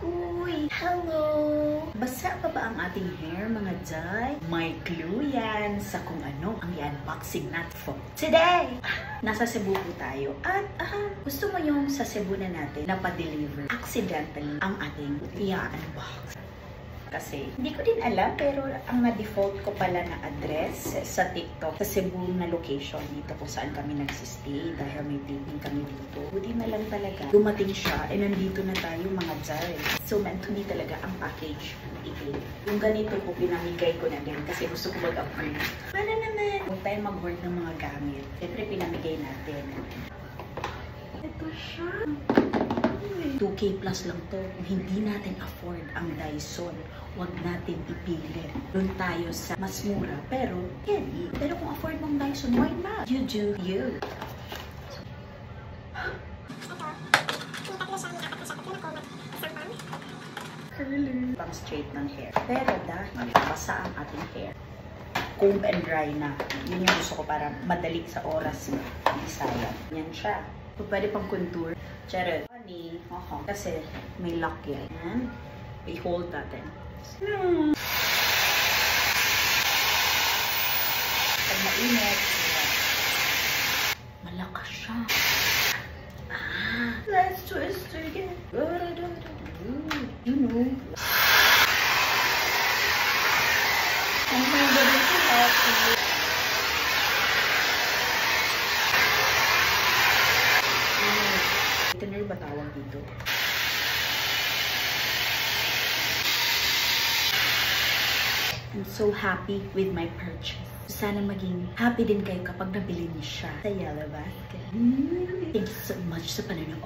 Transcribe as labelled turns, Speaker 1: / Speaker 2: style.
Speaker 1: Uy! Hello! Basa pa ba ang ating hair, mga Day? May clue yan sa kung ano ang i-unboxing natin for today! Nasa Cebu po tayo at gusto mo yung sa Cebu na natin na pa-deliver accidentally ang ating i-unbox. Kasi hindi ko din alam, pero ang na-default ko pala na address sa TikTok, sa Cebu na location dito kung saan kami nagsistay dahil may taping kami dito. Buti na lang talaga dumating siya and nandito na tayo, mga Day. So meant to be talaga ang package. Yung ganito po pinamigay ko na din kasi gusto ko mag-upgrade. Para naman huwag tayo mag-hoard ng mga gamit. Siyempre pinamigay natin. Ito siya. 2K plus lang to. Kung hindi natin afford ang Dyson, huwag natin ipilit. Doon tayo sa mas mura, pero heavy. Pero kung afford mong Dyson, why not? You do you. Curly. Pang straight ng hair. Pero dahil basa ang ating hair, comb and dry na. Yun yung gusto ko para madali sa oras mo. Hindi sayang. Yan siya. Pwede pang contour. Charot. Funny. Kasi may lock yan. And i-hold natin. Pag mainit, malakas siya. Let's twist again. You know. I'm going to help you. Thickener ba tawag dito? I'm so happy with my purchase. Sana maging happy din kayo kapag nabili niyo siya sa Yellow Basket. Thank you so much sa panonood.